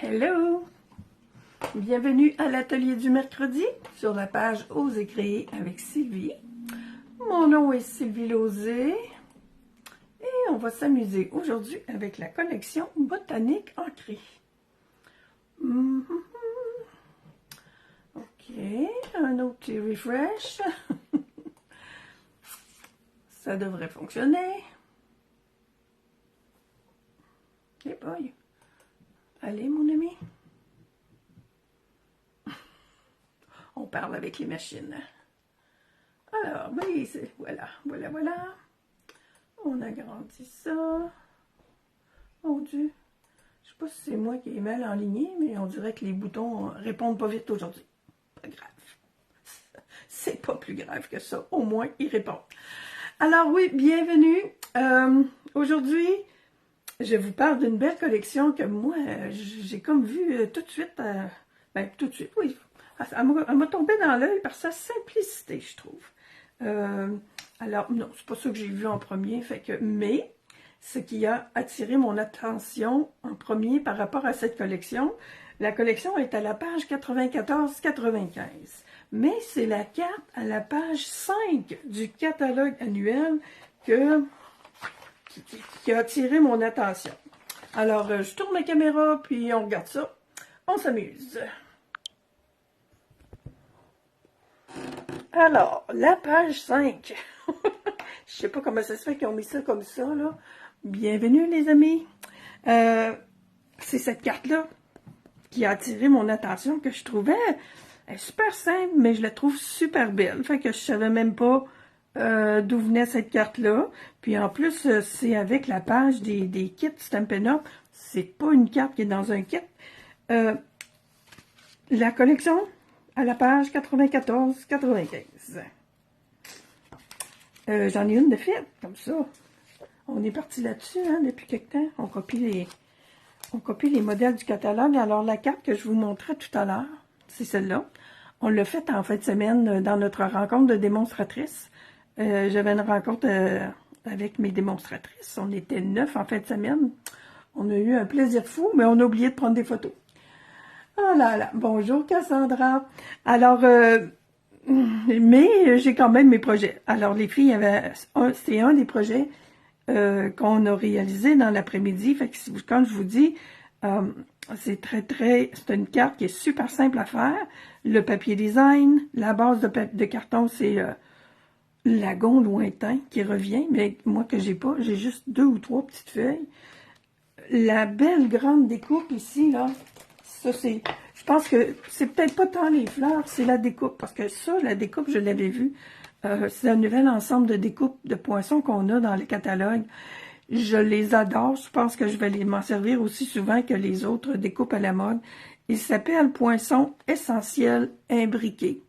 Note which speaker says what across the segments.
Speaker 1: Hello! Bienvenue à l'atelier du mercredi sur la page Oser créer avec Sylvie. Mon nom est Sylvie Lauzé et on va s'amuser aujourd'hui avec la collection botanique ancrée. Ok, un autre petit refresh. Ça devrait fonctionner. Hey boy. Allez, mon ami. On parle avec les machines. Alors, oui, voilà. On agrandit ça. Mon Dieu. Je sais pas si c'est moi qui est mal enligné, mais on dirait que les boutons répondent pas vite aujourd'hui. Pas grave. C'est pas plus grave que ça. Au moins, ils répondent. Alors oui, bienvenue. Aujourd'hui, je vous parle d'une belle collection que moi, j'ai comme vu tout de suite. Tout de suite, oui. Elle m'a tombé dans l'œil par sa simplicité, je trouve. Alors, non, c'est pas ça que j'ai vu en premier, mais ce qui a attiré mon attention en premier par rapport à cette collection, la collection est à la page 94-95, mais c'est la carte à la page 5 du catalogue annuel qui a attiré mon attention. Alors, je tourne ma caméra, puis on regarde ça. On s'amuse. Alors, la page 5. Je sais pas comment ça se fait qu'ils ont mis ça comme ça, là. Bienvenue, les amis. C'est cette carte-là qui a attiré mon attention, que je trouvais super simple, mais je la trouve super belle. Fait que je savais même pas d'où venait cette carte-là. Puis en plus, c'est avec la page des kits Stampin' Up. C'est pas une carte qui est dans un kit. La collection à la page 94-95. J'en ai une de faite, comme ça. On est parti là-dessus, hein, depuis quelque temps. On copie les modèles du catalogue. Alors, la carte que je vous montrais tout à l'heure, c'est celle-là. On l'a faite en fin de semaine dans notre rencontre de démonstratrices. J'avais une rencontre avec mes démonstratrices. On était 9 en fin de semaine. On a eu un plaisir fou, mais on a oublié de prendre des photos. Ah là là, bonjour Cassandra. Alors, mais j'ai quand même mes projets. Alors, les filles c'est un des projets qu'on a réalisé dans l'après-midi. Fait que quand je vous dis, c'est une carte qui est super simple à faire. Le papier design, la base de carton, c'est lagon lointain qui revient, mais moi que j'ai pas, j'ai juste 2 ou 3 petites feuilles. La belle grande découpe ici, là, ça c'est, je pense que c'est peut-être pas tant les fleurs, c'est la découpe, parce que ça, la découpe, je l'avais vu, c'est un nouvel ensemble de découpes de poinçons qu'on a dans les catalogues. Je les adore, je pense que je vais m'en servir aussi souvent que les autres découpes à la mode. Il s'appelle Poinçon essentiel imbriqué.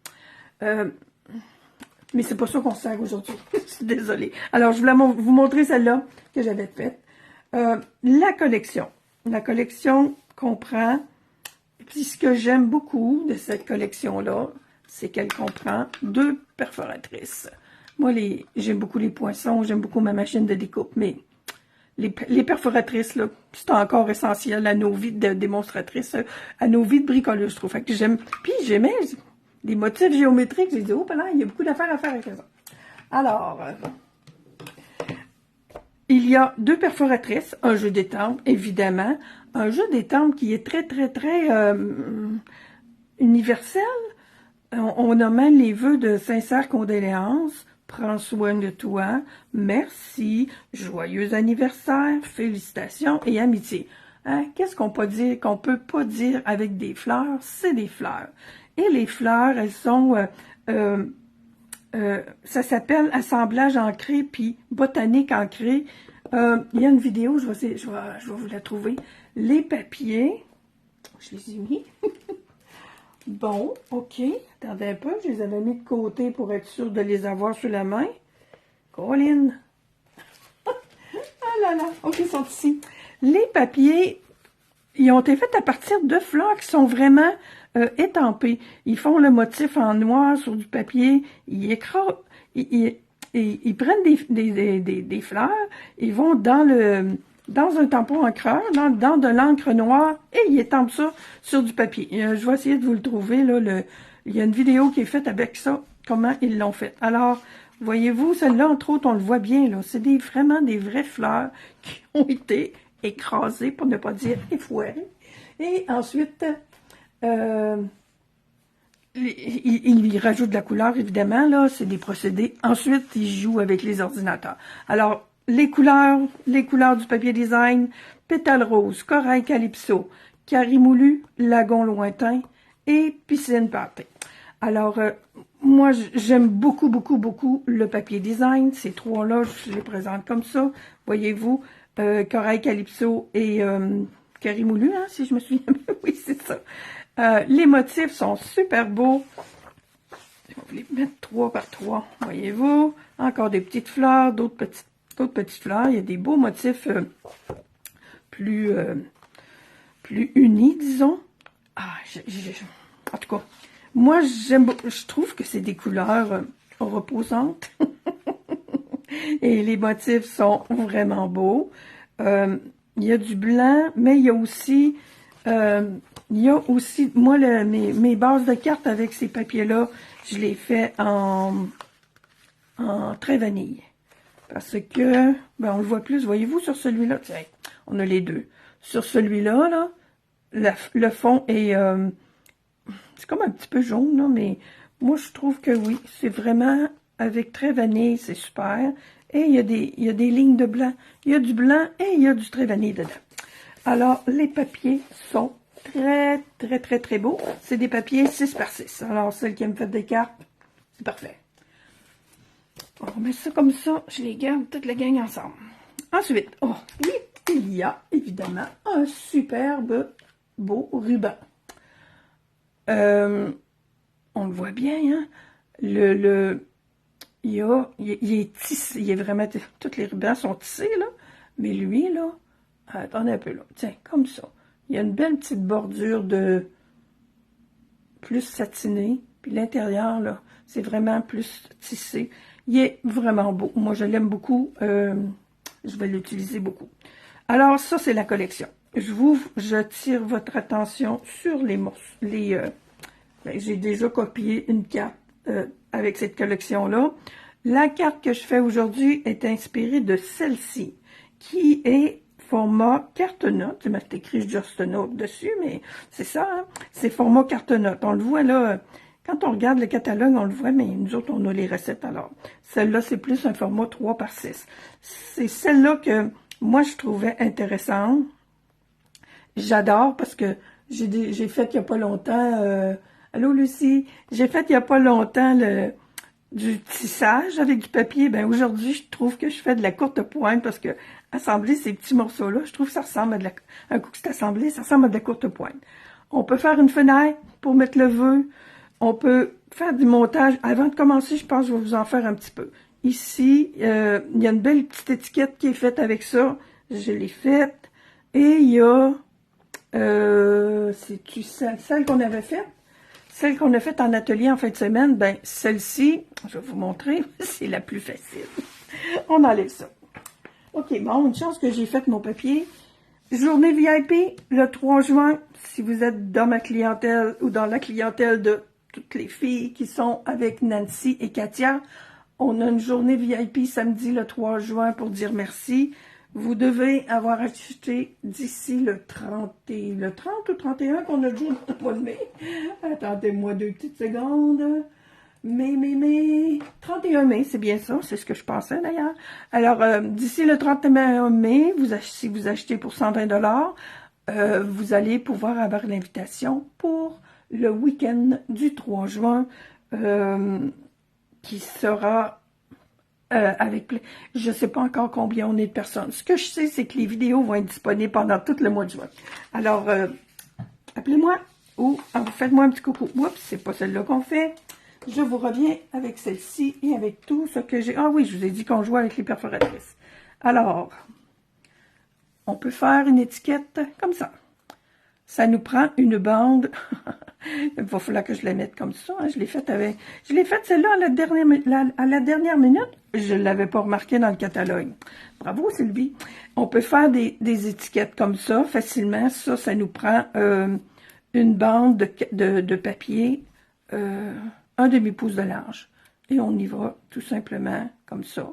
Speaker 1: Mais c'est pas ça qu'on sert aujourd'hui. Je suis désolée. Alors, je voulais vous montrer celle-là que j'avais faite. La collection. La collection comprend... Puis ce que j'aime beaucoup de cette collection-là, c'est qu'elle comprend 2 perforatrices. Moi, j'aime beaucoup les poinçons, j'aime beaucoup ma machine de découpe, mais les perforatrices, là, c'est encore essentiel à nos vies de démonstratrices, à nos vies de bricoleuses, je trouve. Fait que j'aime... Puis j'aimais les motifs géométriques, j'ai dit, oh, là, il y a beaucoup d'affaires à faire avec ça. Alors, il y a 2 perforatrices, un jeu d'étampe, évidemment, un jeu d'étampe qui est très universel. On a même les vœux de sincères condoléances. Prends soin de toi. Merci. Joyeux anniversaire. Félicitations et amitié. Hein? Qu'est-ce qu'on peut pas dire avec des fleurs? C'est des fleurs. Et les fleurs, elles sont... ça s'appelle assemblage ancré puis botanique ancré. Il y a une vidéo, je vais vous la trouver. Les papiers, je les ai mis. Bon, ok. Attendez un peu, je les avais mis de côté pour être sûr de les avoir sous la main. Colin. Ah là là, ok, ils sont ici. Les papiers, ils ont été faits à partir de fleurs qui sont vraiment étampées. Ils font le motif en noir sur du papier, ils écrasent, ils prennent des fleurs, ils vont dans dans un tampon encreur, dans de l'encre noire, et il étampe ça sur du papier. Je vais essayer de vous le trouver, là. Il y a une vidéo qui est faite avec ça, comment ils l'ont fait. Alors, voyez-vous, celle-là, entre autres, on le voit bien, là. C'est vraiment des vraies fleurs qui ont été écrasées, pour ne pas dire effoirées. Et ensuite, il rajoute de la couleur, évidemment, là, c'est des procédés. Ensuite, il joue avec les ordinateurs. Alors, les couleurs du papier design, pétale rose, corail calypso, carré moulu, lagon lointain et piscine pâtée. Alors, moi, j'aime beaucoup, beaucoup, beaucoup le papier design. Ces trois-là, je les présente comme ça. Voyez-vous, corail calypso et carré moulu, hein, si je me souviens bien. Oui, c'est ça. Les motifs sont super beaux. Je vais vous les mettre 3 par 3. Voyez-vous, encore des petites fleurs, d'autres petites fleurs. Il y a des beaux motifs plus unis, disons. En tout cas, moi, je trouve que c'est des couleurs reposantes. Et les motifs sont vraiment beaux. Il y a du blanc, mais il y a aussi, moi, mes bases de cartes avec ces papiers-là, je les fais en trait vanille. Parce que, ben, on le voit plus, voyez-vous, sur celui-là, tiens, on a les deux. Sur celui-là, là, le fond est, c'est comme un petit peu jaune, là, mais moi, je trouve que oui, c'est vraiment, avec trait vanille, c'est super. Et il y a des lignes de blanc. Il y a du blanc et il y a du trait vanille dedans. Alors, les papiers sont très, très, très, très beaux. C'est des papiers 6 par 6. Alors, celle qui me fait des cartes, c'est parfait. On remet ça comme ça. Je les garde toute la gang ensemble. Ensuite, oh oui, il y a évidemment un superbe beau ruban. On le voit bien, hein? Il est tissé, il est vraiment, tous les rubans sont tissés, là. Mais lui, là, attendez un peu, là. Tiens, comme ça. Il y a une belle petite bordure de plus satinée. Puis l'intérieur, là, c'est vraiment plus tissé. Il est vraiment beau. Moi, je l'aime beaucoup. Je vais l'utiliser beaucoup. Alors, ça, c'est la collection. Je tire votre attention sur les morceaux. J'ai déjà copié une carte avec cette collection-là. La carte que je fais aujourd'hui est inspirée de celle-ci, qui est format carte-note. C'est marqué écrit Just a Note dessus, mais c'est ça, hein? C'est format carte-note. On le voit là, quand on regarde le catalogue, on le voit, mais nous autres, on a les recettes alors. Celle-là, c'est plus un format 3 par 6. C'est celle-là que moi, je trouvais intéressante. J'adore parce que j'ai fait il n'y a pas longtemps... allô, Lucie? J'ai fait il n'y a pas longtemps du tissage avec du papier. Ben aujourd'hui, je trouve que je fais de la courte pointe parce que assembler ces petits morceaux-là, je trouve que ça ressemble à un coup que c'est assemblé, ça ressemble à de la courte pointe. On peut faire une fenêtre pour mettre le vœu. On peut faire du montage. Avant de commencer, je pense que je vais vous en faire un petit peu. Ici, il y a une belle petite étiquette qui est faite avec ça. Je l'ai faite. Et il y a... c'est-tu celle qu'on avait faite? Celle qu'on a faite en atelier en fin de semaine, ben celle-ci, je vais vous montrer, c'est la plus facile. On enlève ça. OK, bon, une chance que j'ai fait mon papier. Journée VIP, le 3 juin, si vous êtes dans ma clientèle ou dans la clientèle de toutes les filles qui sont avec Nancy et Katia, on a une journée VIP samedi le 3 juin pour dire merci. Vous devez avoir acheté d'ici le 30 ou 31 qu'on a le jour du mois de mai. Attendez-moi 2 petites secondes. Mai. 31 mai, c'est bien ça, c'est ce que je pensais d'ailleurs. Alors, d'ici le 31 mai, si vous achetez pour 120 $, vous allez pouvoir avoir l'invitation pour le week-end du 3 juin qui sera... je ne sais pas encore combien on est de personnes. Ce que je sais, c'est que les vidéos vont être disponibles pendant tout le mois de juin. Alors, appelez-moi ou faites-moi un petit coucou. Oups, c'est pas celle-là qu'on fait. Je vous reviens avec celle-ci et avec tout ce que j'ai. Ah oui, je vous ai dit qu'on jouait avec les perforatrices. Alors, on peut faire une étiquette comme ça. Ça nous prend une bande. Il va falloir que je la mette comme ça. Hein. Je l'ai faite celle-là à la dernière minute. je ne l'avais pas remarqué dans le catalogue. Bravo, Sylvie. On peut faire des étiquettes comme ça facilement. Ça nous prend une bande de papier, un demi-pouce de large. Et on y va tout simplement comme ça.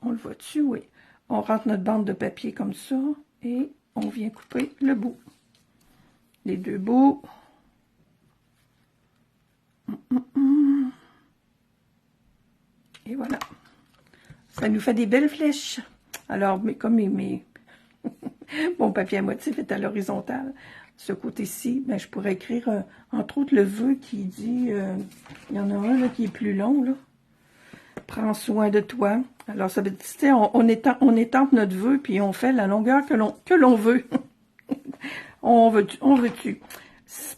Speaker 1: On le voit dessus, oui. On rentre notre bande de papier comme ça et on vient couper le bout. Les deux bouts. Et voilà. Ça nous fait des belles flèches. Alors, comme mon papier à motif est à l'horizontale, ce côté-ci, ben, je pourrais écrire, entre autres, le vœu qui dit, il y en a un là, qui est plus long, là. Prends soin de toi. Alors, ça veut dire, on étampe notre vœu, puis on fait la longueur que l'on veut. on veut-tu.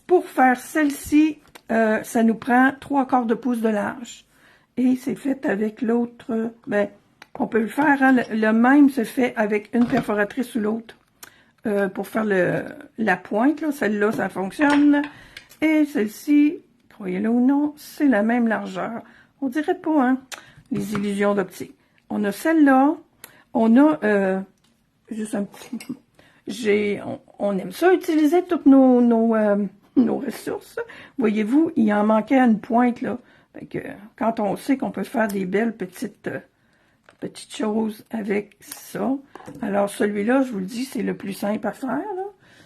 Speaker 1: Pour faire celle-ci, ça nous prend 3/4 de pouce de large. Et c'est fait avec l'autre, ben, on peut le faire, hein, le même se fait avec une perforatrice ou l'autre. Pour faire la pointe, là, celle-là, ça fonctionne. Et celle-ci, croyez-le ou non, c'est la même largeur. On dirait pas, hein, les illusions d'optique. On a celle-là, on a, juste un petit... On aime ça, utiliser toutes nos ressources. Voyez-vous, il en manquait une pointe, là. Fait que, quand on sait qu'on peut faire des belles petites choses avec ça. Alors, celui-là, je vous le dis, c'est le plus simple à faire, là.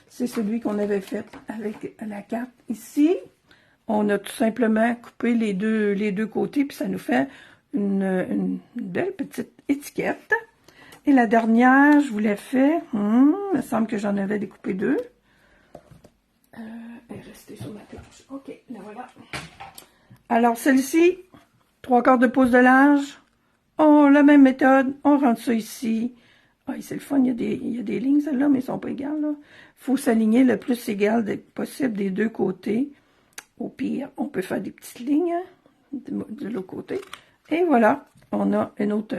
Speaker 1: C'est celui qu'on avait fait avec la carte ici. On a tout simplement coupé les deux côtés, puis ça nous fait une belle petite étiquette. Et la dernière, je vous l'ai fait, il me semble que j'en avais découpé deux. Elle est restée sur ma planche. OK, la voilà. Alors, celle-ci, 3/4 de pouce de large. Oh, la même méthode, on rentre ça ici. Ah, c'est le fun, il y a des lignes, celles-là, mais elles ne sont pas égales, là. Il faut s'aligner le plus égal possible des deux côtés. Au pire, on peut faire des petites lignes, hein, de l'autre côté. Et voilà, on a une autre,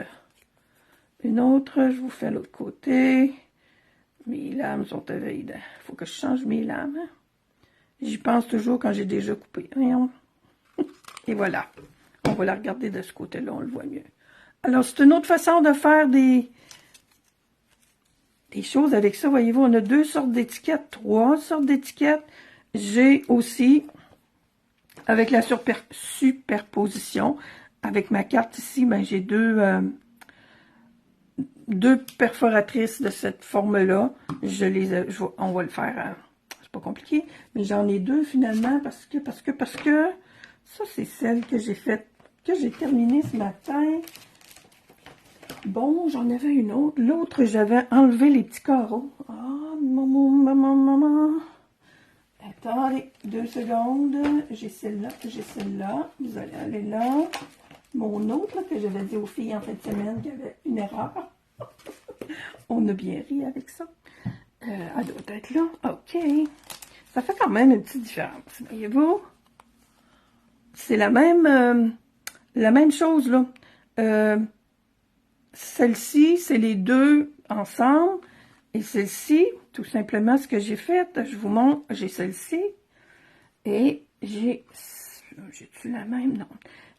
Speaker 1: je vous fais l'autre côté. Mes lames sont aveillées. Il faut que je change mes lames. J'y pense toujours quand j'ai déjà coupé. Voyons. Et voilà. On va la regarder de ce côté-là, on le voit mieux. Alors, c'est une autre façon de faire des choses avec ça. Voyez-vous, on a 2 sortes d'étiquettes, 3 sortes d'étiquettes. J'ai aussi, avec la superposition, avec ma carte ici, ben, j'ai deux perforatrices de cette forme-là. On va le faire, c'est pas compliqué, mais j'en ai 2 finalement parce que ça, c'est celle que j'ai faite, que j'ai terminée ce matin. Bon, j'en avais une autre. L'autre, j'avais enlevé les petits carreaux. Ah, maman. Attendez, 2 secondes. J'ai celle-là, Vous allez aller là. Mon autre, là, que j'avais dit aux filles en fin de semaine qu'il y avait une erreur. On a bien ri avec ça. Elle doit être là. OK. Ça fait quand même une petite différence. Voyez-vous? C'est la même chose, là. Celle-ci, c'est les deux ensemble. Et celle-ci, tout simplement, ce que j'ai fait, je vous montre, j'ai celle-ci. Et j'ai-tu la même? Non.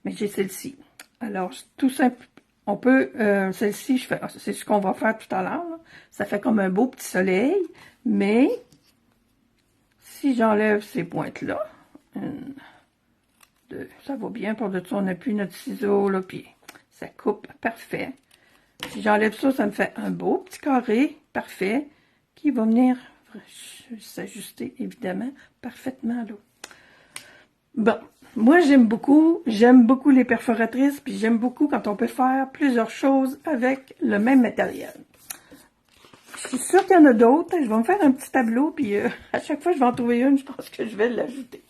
Speaker 1: Mais j'ai celle-ci. Alors, tout simple, on peut, celle-ci, c'est ce qu'on va faire tout à l'heure. Ça fait comme un beau petit soleil. Mais, si j'enlève ces pointes-là, ça va bien. Pour de ça, on appuie notre ciseau, là, puis ça coupe parfait. Si j'enlève ça, ça me fait un beau petit carré parfait qui va venir s'ajuster, évidemment, parfaitement là. Bon, moi, j'aime beaucoup les perforatrices, puis j'aime beaucoup quand on peut faire plusieurs choses avec le même matériel. Je suis sûre qu'il y en a d'autres. Je vais me faire un petit tableau, puis à chaque fois que je vais en trouver une, je pense que je vais l'ajouter.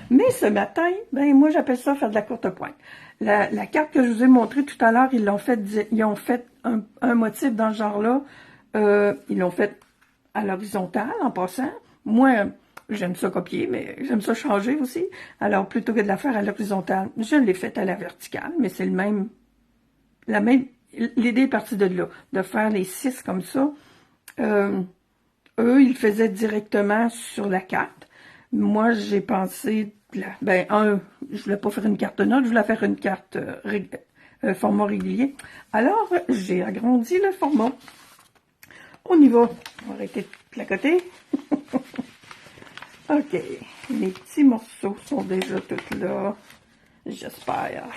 Speaker 1: Mais ce matin, ben moi, j'appelle ça faire de la courte pointe. La carte que je vous ai montrée tout à l'heure, ils ont fait un motif dans ce genre-là. Ils l'ont fait à l'horizontale, en passant. Moi, j'aime ça copier, mais j'aime ça changer aussi. Alors, plutôt que de la faire à l'horizontale, je l'ai faite à la verticale, mais c'est l'idée est partie de là, de faire les 6 comme ça. Eux, ils le faisaient directement sur la carte. Moi, j'ai pensé, je voulais pas faire une carte de notes, je voulais faire une carte format régulier. Alors, j'ai agrandi le format. On y va. On va arrêter de placoter. OK. Les petits morceaux sont déjà tous là. J'espère.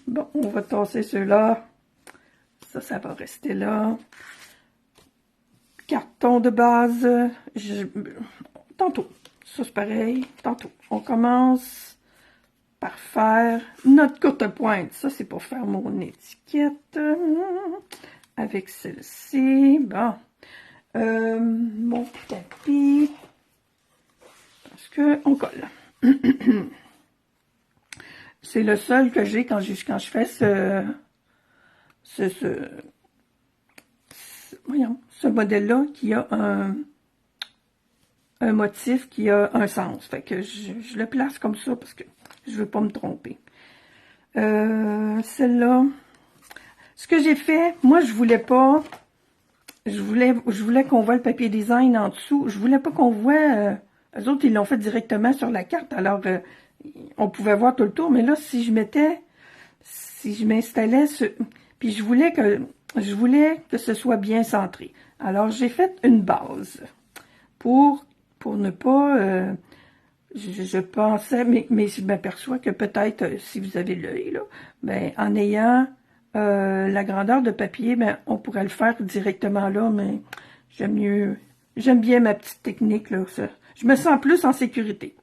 Speaker 1: Bon, on va tasser ceux-là. Ça va rester là. Carton de base. Tantôt. Ça, c'est pareil. Tantôt. On commence par faire notre courte pointe. Ça, c'est pour faire mon étiquette. Avec celle-ci. Bon. Mon tapis. Parce que on colle. C'est le seul que j'ai quand je fais ce modèle-là qui a un motif qui a un sens. Fait que je le place comme ça parce que je veux pas me tromper. Celle-là, ce que j'ai fait, moi je voulais pas, je voulais qu'on voit le papier design en dessous. Je voulais pas qu'on voit, eux autres ils l'ont fait directement sur la carte, alors on pouvait voir tout le tour, mais là si je m'installais, puis je voulais que ce soit bien centré. Alors j'ai fait une base pour ne pas, je pensais, mais je m'aperçois que peut-être, si vous avez l'œil, là, ben, en ayant la grandeur de papier, ben, on pourrait le faire directement là, mais j'aime bien ma petite technique, là, je me sens plus en sécurité.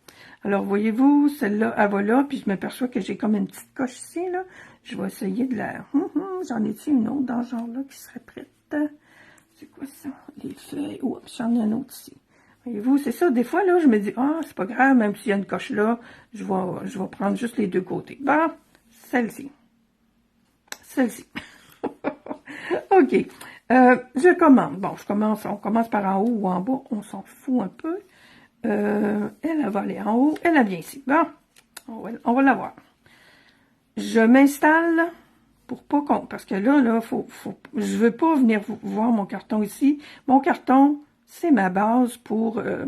Speaker 1: Alors, voyez-vous, celle-là, elle va là, puis je m'aperçois que j'ai comme une petite coche ici, là. Je vais essayer de la... J'en ai-tu une autre dans ce genre-là qui serait prête? C'est quoi ça? Les feuilles. Oups, j'en ai une autre ici. Voyez-vous, c'est ça. Des fois, là, je me dis, ah, c'est pas grave, même s'il y a une coche là, je vais prendre juste les deux côtés. Bon, celle-ci. Celle-ci. OK. Je commence. Bon, on commence par en haut ou en bas. On s'en fout un peu. Elle va aller en haut. Elle vient ici. Bon, on va la voir. Je m'installe pour pas qu'on... Parce que là, je veux pas venir voir mon carton ici. Mon carton, c'est ma base pour que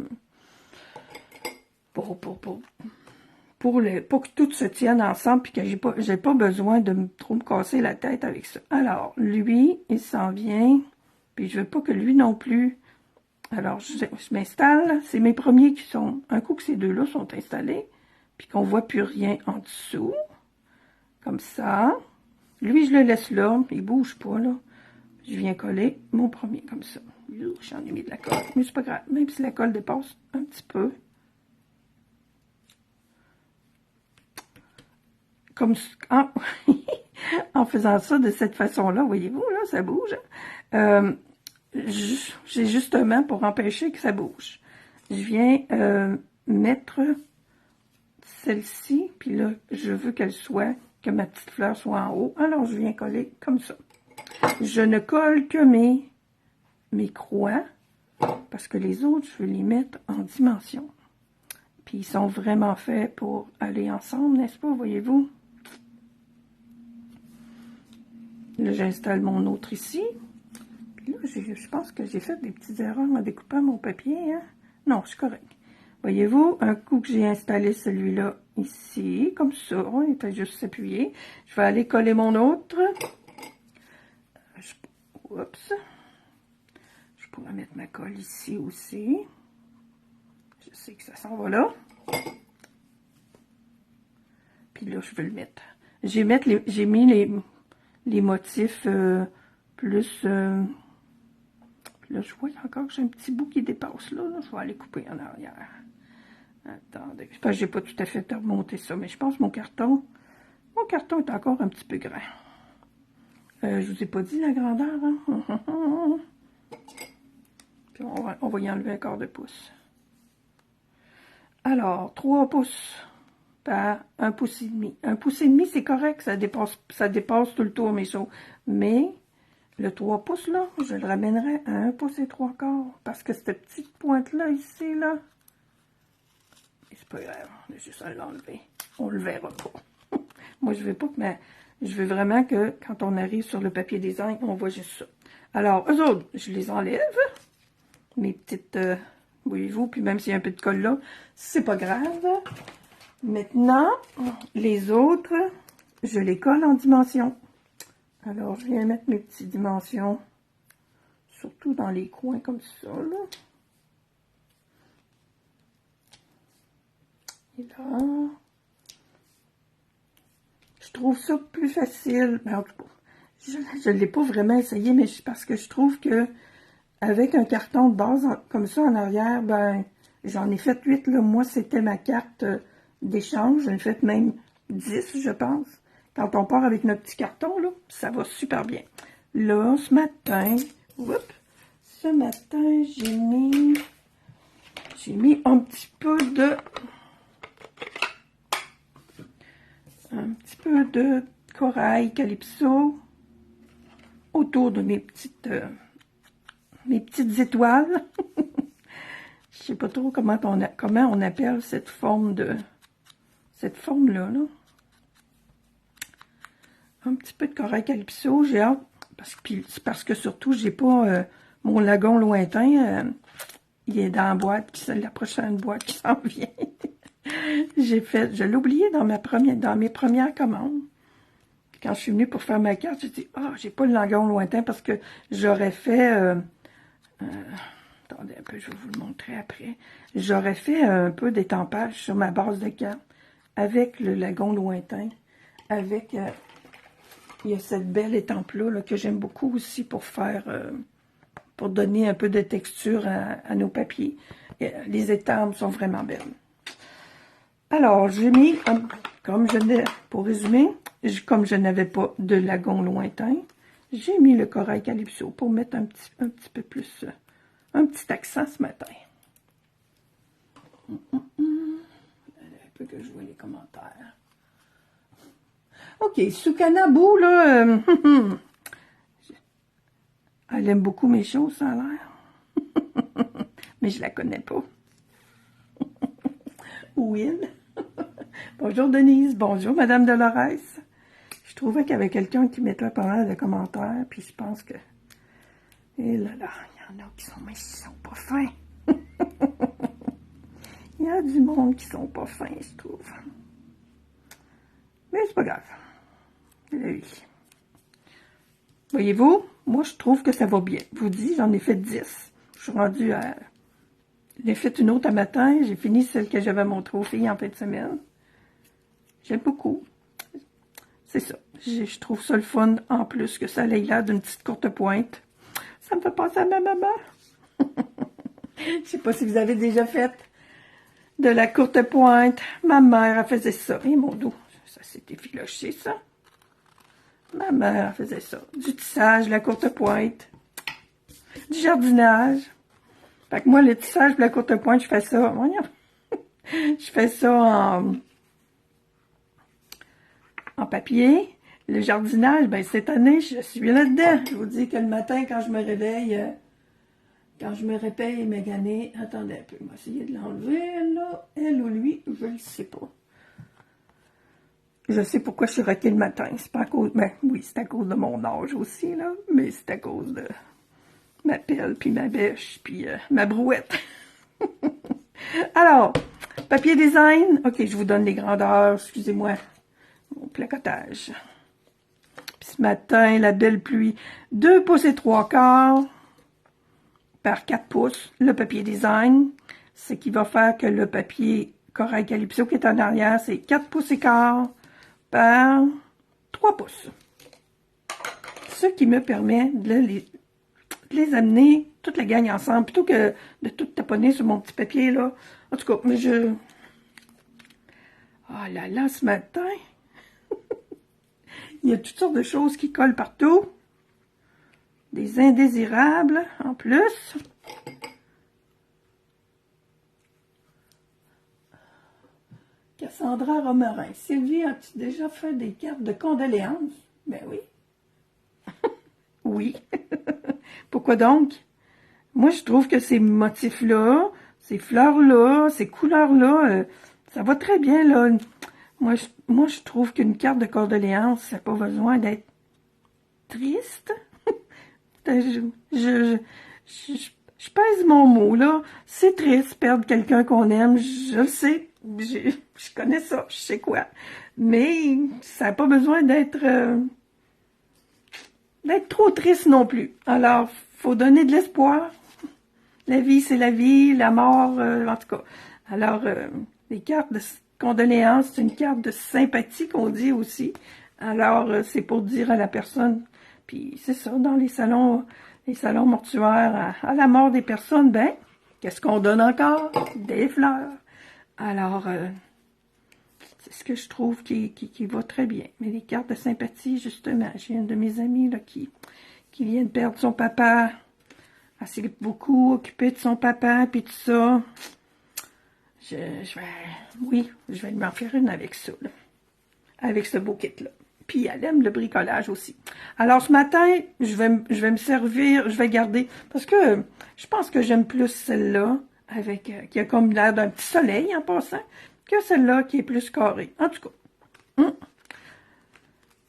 Speaker 1: tout se tienne ensemble puis que j'ai pas besoin de trop me casser la tête avec ça. Alors, lui, il s'en vient. Puis je veux pas que lui non plus... Alors, je m'installe. C'est mes premiers qui sont... Un coup que ces deux-là sont installés, puis qu'on voit plus rien en dessous. Comme ça. Lui, je le laisse là. Il bouge pas, là. Je viens coller mon premier, comme ça. J'en ai mis de la colle. Mais c'est pas grave. Même si la colle dépasse un petit peu. Comme... en faisant ça de cette façon-là, voyez-vous, là, ça bouge. J'ai justement pour empêcher que ça bouge. Je viens mettre celle-ci, puis là, je veux que ma petite fleur soit en haut. Alors, je viens coller comme ça. Je ne colle que mes croix, parce que les autres, je veux les mettre en dimension. Puis, ils sont vraiment faits pour aller ensemble, n'est-ce pas, voyez-vous? Là, j'installe mon autre ici. Puis là, je pense que j'ai fait des petites erreurs en découpant mon papier, hein? Non, c'est correct. Voyez-vous, un coup que j'ai installé celui-là ici, comme ça, il était juste s'appuyer. Je vais aller coller mon autre. Oups. Je pourrais mettre ma colle ici aussi. Je sais que ça s'en va là. Puis là, je vais le mettre. J'ai mis les motifs plus... là, je vois encore que j'ai un petit bout qui dépasse là. Je vais aller couper en arrière. Attendez. Je pense que j'ai pas tout à fait remonté ça, mais je pense que mon carton est encore un petit peu grand. Je vous ai pas dit la grandeur, hein? Puis on va y enlever un quart de pouce. Alors, 3 pouces par 1 pouce et demi. 1 pouce et demi, c'est correct, ça dépasse tout le tour, mes choses. Mais le 3 pouces, là, je le ramènerai à 1 pouce et 3 quarts. Parce que cette petite pointe-là, ici, là, c'est pas grave, on a juste à l'enlever. On le verra pas. Moi, je veux pas que je veux vraiment que, quand on arrive sur le papier design, on voit juste ça. Alors, eux autres, je les enlève. Mes petites... voyez-vous, puis même s'il y a un peu de colle là, c'est pas grave. Maintenant, les autres, je les colle en dimension. Alors, je viens mettre mes petites dimensions, surtout dans les coins comme ça, là. Et là, je trouve ça plus facile. Mais en tout cas, je ne l'ai pas vraiment essayé, mais parce que je trouve que avec un carton de base comme ça en arrière, ben, j'en ai fait 8, là. Moi, c'était ma carte d'échange. J'en ai fait même 10, je pense. Quand on part avec notre petit carton, là, ça va super bien. Là, ce matin, j'ai mis un petit peu de corail calypso autour de mes petites étoiles. Je sais pas trop comment on appelle cette forme-là, là. Un petit peu de corail calypso, j'ai hâte, parce que surtout, j'ai pas mon lagon lointain, il est dans la boîte, la prochaine boîte qui s'en vient. Je l'ai oublié dans mes premières commandes. Quand je suis venue pour faire ma carte, j'ai dit, j'ai pas le lagon lointain parce que j'aurais fait, attendez un peu, je vais vous le montrer après. J'aurais fait un peu d'étampage sur ma base de carte avec le lagon lointain, avec, il y a cette belle étampe-là là, que j'aime beaucoup aussi pour faire, pour donner un peu de texture à nos papiers. Et, les étampes sont vraiment belles. Alors, j'ai mis, pour résumer, comme je n'avais pas de lagon lointain, j'ai mis le corail calypso pour mettre un petit peu plus, un petit accent ce matin. Un peu que je vois les commentaires. OK, Soukanabou, là, elle aime beaucoup mes choses, ça a l'air. Mais je la connais pas. Will. Bonjour Denise, bonjour Madame Dolores. Je trouvais qu'il y avait quelqu'un qui mettait pas mal de commentaires, puis je pense que... Et là, il y en a qui sont pas fins. Il y a du monde qui sont pas fins, je trouve. Mais c'est pas grave. Oui. Voyez-vous, moi je trouve que ça va bien. Je vous dis, j'en ai fait 10. Je suis rendue à... J'ai fait une autre à matin, j'ai fini celle que j'avais montrée aux filles en fin de semaine. J'aime beaucoup. C'est ça. Je trouve ça le fun, en plus, que ça aille là d'une petite courte pointe. Ça me fait penser à ma maman. Je sais pas si vous avez déjà fait de la courte pointe. Ma mère, elle faisait ça. Et mon dos, ça s'est effiloché, ça. Ma mère, elle faisait ça. Du tissage, la courte pointe. Du jardinage. Fait que moi, le tissage et la courte pointe, je fais ça. Voyons. Je fais ça en papier. Le jardinage, ben cette année, je suis là-dedans. Je vous dis que le matin, quand je me réveille, mégané, attendez un peu, je vais essayer de l'enlever, là. Elle ou lui, je ne sais pas. Je sais pourquoi je suis roquée le matin. C'est pas à cause, ben oui, c'est à cause de mon âge aussi, là, mais c'est à cause de ma pelle, puis ma bêche, puis ma brouette. Alors, papier design. OK, je vous donne les grandeurs, excusez-moi. Mon placotage. Puis ce matin, la belle pluie, 2 pouces et 3/4 par 4 pouces, le papier design. Ce qui va faire que le papier corail calypso qui est en arrière, c'est 4 pouces et quart par 3 pouces. Ce qui me permet de les amener, toute la gang ensemble, plutôt que de tout taponner sur mon petit papier, là. En tout cas, mais je... Oh là là, ce matin... Il y a toutes sortes de choses qui collent partout. Des indésirables, en plus. Cassandra Romarin. Sylvie, as-tu déjà fait des cartes de condoléances? Ben oui. Oui. Pourquoi donc? Moi, je trouve que ces motifs-là, ces fleurs-là, ces couleurs-là, ça va très bien, là. Moi, je trouve qu'une carte de condoléances, ça n'a pas besoin d'être triste. Je pèse mon mot, là. C'est triste perdre quelqu'un qu'on aime, je le sais. Je connais ça, je sais quoi. Mais ça n'a pas besoin d'être trop triste non plus. Alors, faut donner de l'espoir. La vie, c'est la vie, la mort, en tout cas. Alors, les cartes de condoléances, c'est une carte de sympathie qu'on dit aussi. Alors, c'est pour dire à la personne, puis c'est ça, dans les salons mortuaires, à la mort des personnes, ben, qu'est-ce qu'on donne encore? Des fleurs. Alors, c'est ce que je trouve qui va très bien. Mais les cartes de sympathie, justement, j'ai une de mes amies là, qui vient de perdre son papa. Elle s'est beaucoup occupée de son papa, puis tout ça. Je vais lui en faire une avec ça, là. Avec ce beau kit-là. Puis elle aime le bricolage aussi. Alors ce matin, je vais me servir, je vais garder, parce que je pense que j'aime plus celle-là, avec qui a comme l'air d'un petit soleil en passant, que celle-là qui est plus carrée. En tout cas,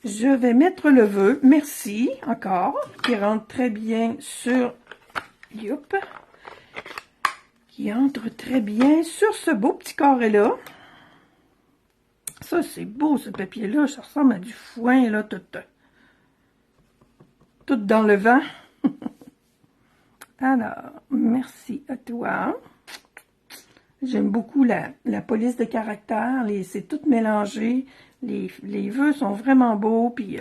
Speaker 1: je vais mettre le vœu, merci encore, qui rentre très bien sur... Youp! Qui entre très bien sur ce beau petit carré-là. Ça, c'est beau, ce papier-là. Ça ressemble à du foin, là, tout dans le vent. Alors, merci à toi. J'aime beaucoup la police de caractère. C'est tout mélangé. Les vœux sont vraiment beaux, puis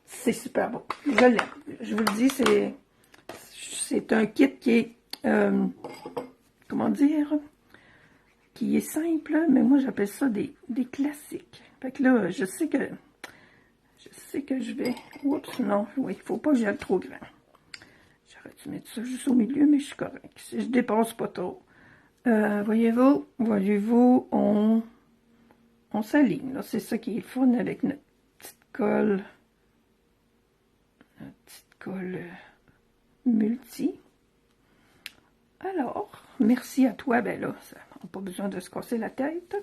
Speaker 1: c'est super beau. Je l'aime. Je vous le dis, c'est un kit qui est, comment dire, qui est simple, mais moi j'appelle ça des classiques. Fait que là, je sais que je vais, oups, non, oui, il faut pas que j'aille trop grand. J'aurais dû mettre ça juste au milieu, mais je suis correct. Si je dépasse pas trop. Voyez-vous, on s'aligne, là. C'est ça qui est fun avec notre petite colle. Multi. Alors, merci à toi. Ben là, ça n'a pas besoin de se casser la tête.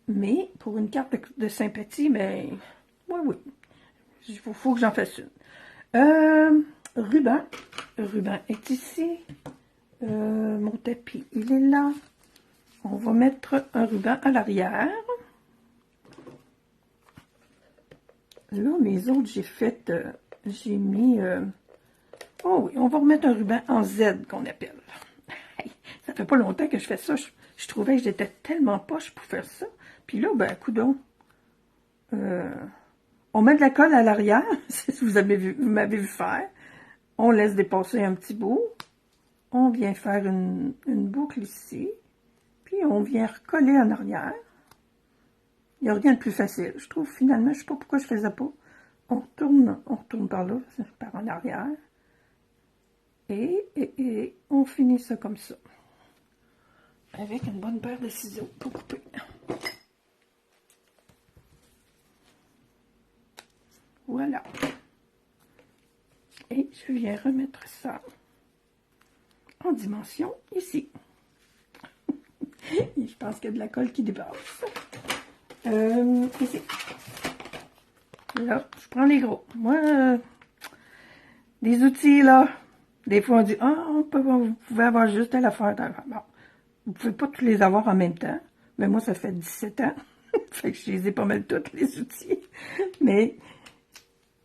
Speaker 1: Mais pour une carte de sympathie, ben, oui. Il faut que j'en fasse une. Ruban. Ruban est ici. Mon tapis, il est là. On va mettre un ruban à l'arrière. Là, mes autres, j'ai mis... oh oui, on va remettre un ruban en Z qu'on appelle. Ça fait pas longtemps que je fais ça. Je trouvais que j'étais tellement poche pour faire ça. Puis là, ben, coudonc. On met de la colle à l'arrière, si vous m'avez vu faire. On laisse dépasser un petit bout. On vient faire une boucle ici. Puis on vient recoller en arrière. Il n'y a rien de plus facile. Je trouve finalement, je ne sais pas pourquoi je ne faisais pas. On retourne par là, par en arrière. Et on finit ça comme ça. Avec une bonne paire de ciseaux pour couper. Voilà. Et je viens remettre ça en dimension ici. Je pense qu'il y a de la colle qui dépasse. Ici. Là, je prends les gros. Moi, des outils, là, des fois on dit, vous pouvez avoir juste à la faire. Bon, vous pouvez pas tous les avoir en même temps. Mais moi, ça fait 17 ans. Fait que je les ai pas mal tous, les outils. Mais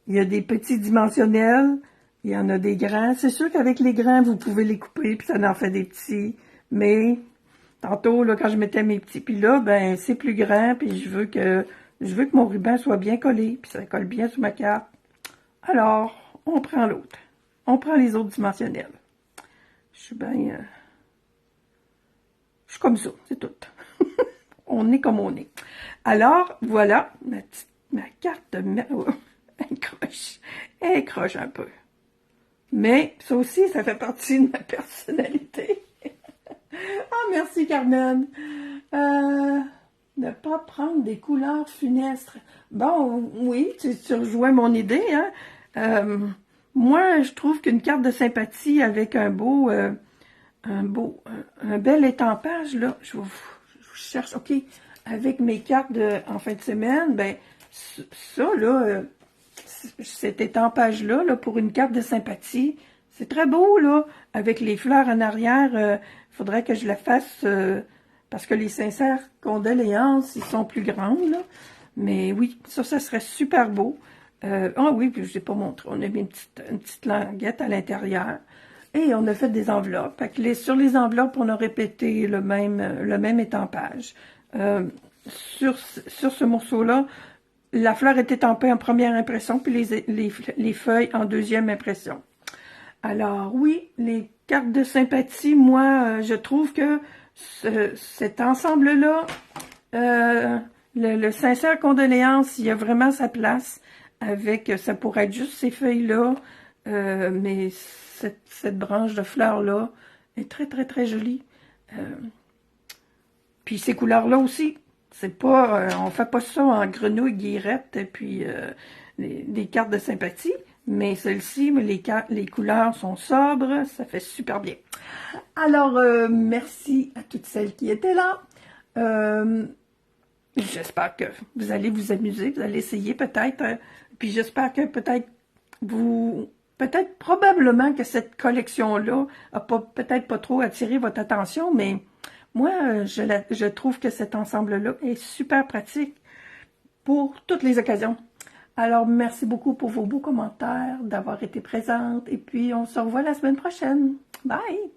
Speaker 1: il y a des petits dimensionnels, il y en a des grands. C'est sûr qu'avec les grands, vous pouvez les couper, puis ça en fait des petits. Mais tantôt, là, quand je mettais mes petits, puis là, ben, c'est plus grand, puis je veux que mon ruban soit bien collé, puis ça colle bien sur ma carte. Alors, on prend l'autre. On prend les autres dimensionnels. Je suis bien... je suis comme ça, c'est tout. On est comme on est. Alors, voilà, ma carte elle croche un peu. Mais ça aussi, ça fait partie de ma personnalité. Ah, merci Carmen. Ne pas prendre des couleurs funestes. Bon, oui, tu rejoins mon idée, hein. Moi, je trouve qu'une carte de sympathie avec un bel étampage, là, je cherche, ok, avec mes cartes en fin de semaine, ben, ça, là, cet étampage-là, là, pour une carte de sympathie, c'est très beau, là, avec les fleurs en arrière. Il faudrait que je la fasse parce que les sincères condoléances, ils sont plus grandes, là. Mais oui, ça serait super beau. Ah oui, puis je n'ai pas montré. On a mis une petite languette à l'intérieur. Et on a fait des enveloppes. Fait que sur les enveloppes, on a répété le même étampage. Sur ce morceau-là, la fleur est étampée en première impression, puis les feuilles en deuxième impression. Alors oui, les cartes de sympathie, moi, je trouve que cet ensemble-là, le sincère condoléance, il y a vraiment sa place avec, ça pourrait être juste ces feuilles-là, mais cette branche de fleurs-là est très, très, très jolie. Puis ces couleurs-là aussi, c'est pas, on fait pas ça en grenouille, guillerette, et puis des cartes de sympathie, mais celles-ci, les couleurs sont sobres, ça fait super bien. Alors, merci à toutes celles qui étaient là. J'espère que vous allez vous amuser, vous allez essayer peut-être, puis j'espère que peut-être probablement que cette collection-là a peut-être pas trop attiré votre attention, mais moi, je trouve que cet ensemble-là est super pratique pour toutes les occasions. Alors, merci beaucoup pour vos beaux commentaires, d'avoir été présente, et puis on se revoit la semaine prochaine. Bye!